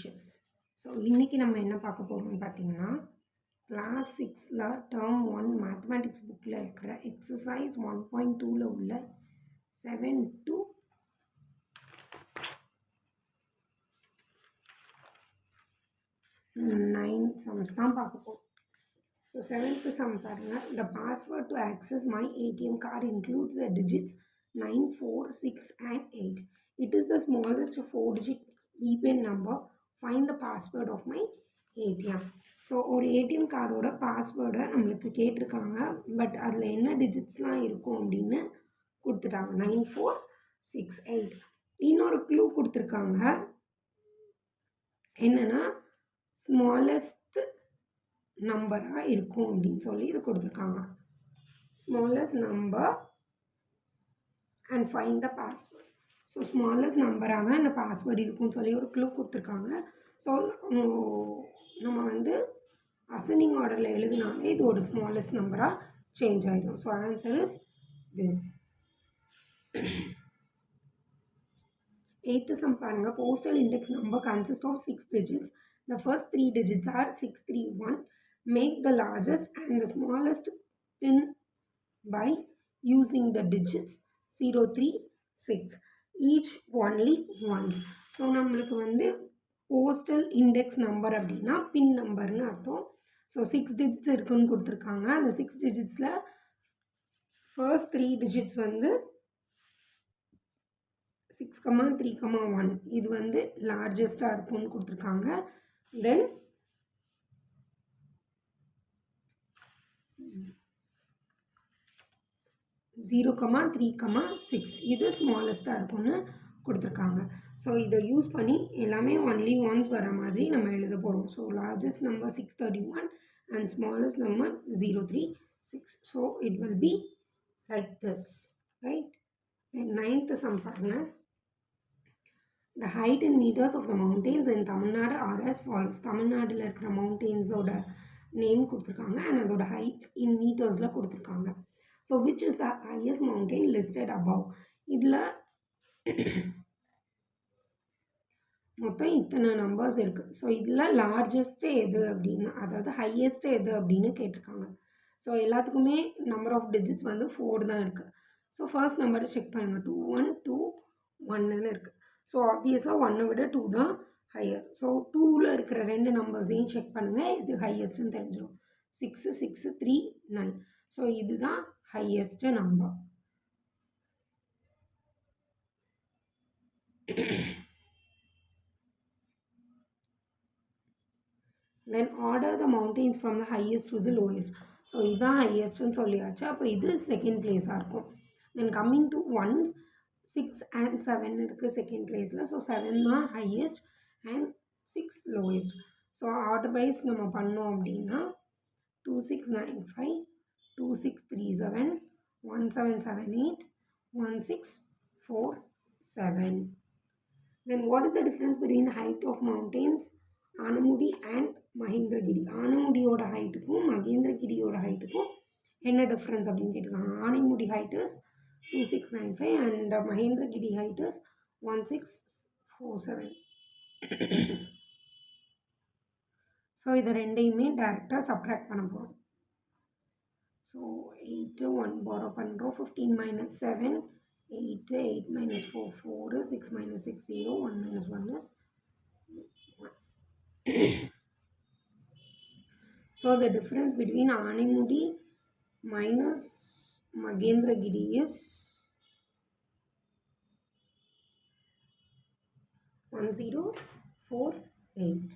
teachers. So இன்றைக்கி நம்ம என்ன பார்க்க போகிறோம்னு பார்த்தீங்கன்னா கிளாஸ் 6ல் டேர்ம் 1 மேத்தமேட்டிக்ஸ் புக்கில் இருக்கிற எக்ஸசைஸ் 1.2ல் உள்ள 7 to 9 சம்ஸ் தான் பார்க்க போகிறோம். ஸோ 7th sum பாருங்கள். The password to access my ATM card includes the digits 9, 4, 6 and 8. It is the smallest 4-digit EPN number. Find the password of my ATM. So ஒரு ATM கார்டோட பாஸ்வேர்டை நம்மளுக்கு கேட்டிருக்காங்க. But அதில் என்ன டிஜிட்ஸ்லாம் இருக்கும் அப்படின்னு கொடுத்துட்டாங்க. 9, 4, 6, 8. இன்னொரு க்ளூ கொடுத்துருக்காங்க. என்னென்னா ஸ்மாலஸ்ட் நம்பராக இருக்கும் அப்படின்னு சொல்லி இது கொடுத்துருக்காங்க. Smallest number and find the password. So smallest நம்பராக தான் இந்த பாஸ்வேர்டு இருக்கும்னு சொல்லி ஒரு க்ளூ கொடுத்துருக்காங்க. ஸோ நம்ம வந்து அசெண்டிங் ஆர்டரில் எழுதினாலே இது ஒரு ஸ்மாலஸ்ட் நம்பராக சேஞ்ச் ஆகிடும். So answer is this. 8th sum பாருங்கள். Postal index number consist of 6 digits. The first 3 digits are 631. Make the largest and the smallest pin by using the digits 0, 3, 6. Each only once. So நம்மளுக்கு வந்து postal index number அப்படின்னா பின் நம்பர்னு அர்த்தம். So 6 digits இருக்குன்னு கொடுத்துருக்காங்க. அந்த 6 digitsல first 3 digits வந்து 6,3,1 இது வந்து லார்ஜஸ்ட்டாக இருக்கும்னு கொடுத்துருக்காங்க. தென் 0,3,6 இது ஸ்மாலஸ்ட்டாக இருக்கும்னு கொடுத்துருக்காங்க. ஸோ இதை யூஸ் பண்ணி எல்லாமே ஒன்லி ஒன்ஸ் வர மாதிரி நம்ம எழுத போகிறோம். So largest number 631 and smallest number 036. So it will be like this, right? Then 9th sum பாருங்கள். The height in meters of the mountains in Tamil Nadu are as follows. தமிழ்நாட்டில் இருக்கிற மவுண்டெயின்ஸோட நேம் கொடுத்துருக்காங்க அண்ட் அதோட ஹைட்ஸ் இன் மீட்டர்ஸில் கொடுத்துருக்காங்க. So which is the highest mountain listed above. இதில் மொத்தம் இத்தனை numbers இருக்குது. ஸோ இதில் லார்ஜஸ்ட்டு எது அப்படின்னு, அதாவது ஹையஸ்ட்டு எது அப்படின்னு கேட்டிருக்காங்க. ஸோ எல்லாத்துக்குமே நம்பர் ஆஃப் டிஜிட்ஸ் வந்து 4 தான் இருக்குது. ஸோ ஃபர்ஸ்ட் நம்பரை செக் பண்ணுங்கள். 2, 1, 2, 1ன்னு இருக்குது. ஸோ ஆப்வியஸாக 1 விட 2 தான் ஹையர். ஸோ 2ல் இருக்கிற 2 நம்பர்ஸையும் செக் பண்ணுங்கள். இது ஹையஸ்ட்டுன்னு தெரிஞ்சிடும். 6, 6, 3, 9. ஸோ இதுதான் highest number. Then order the mountains from the highest to the lowest. So இதுதான் ஹையஸ்ட்டுன்னு சொல்லியாச்சு. அப்போ இது செகண்ட் பிளேஸாக இருக்கும். Then coming to ones 6 and 7 இருக்குது செகண்ட் பிளேஸில். ஸோ 7 தான் highest and 6 lowest. So order wise நம்ம பண்ணோம் அப்படின்னா 2695, 2637, 1778, 1647. Then what is the difference between the height of mountains Anamudi and Mahendragiri? ஆனமுடியோட ஹைட்டுக்கும் மகேந்திரகிரியோட ஹைட்டுக்கும் என்ன டிஃப்ரென்ஸ் அப்படின்னு கேட்டிருக்காங்க. Anaimudi height is 2695 and Mahendragiri height is 1647. So இதை ரெண்டையுமே டேரெக்டாக சப்ராக்ட் பண்ண போகிறோம். ஸோ 8 1 borrow பண்ணுறோம். 15 minus 7 8, 8 minus 4 4, 6 minus 6 0, 1 minus 1 is 1. So the difference between Aanemudi minus Magendragiri is 1048.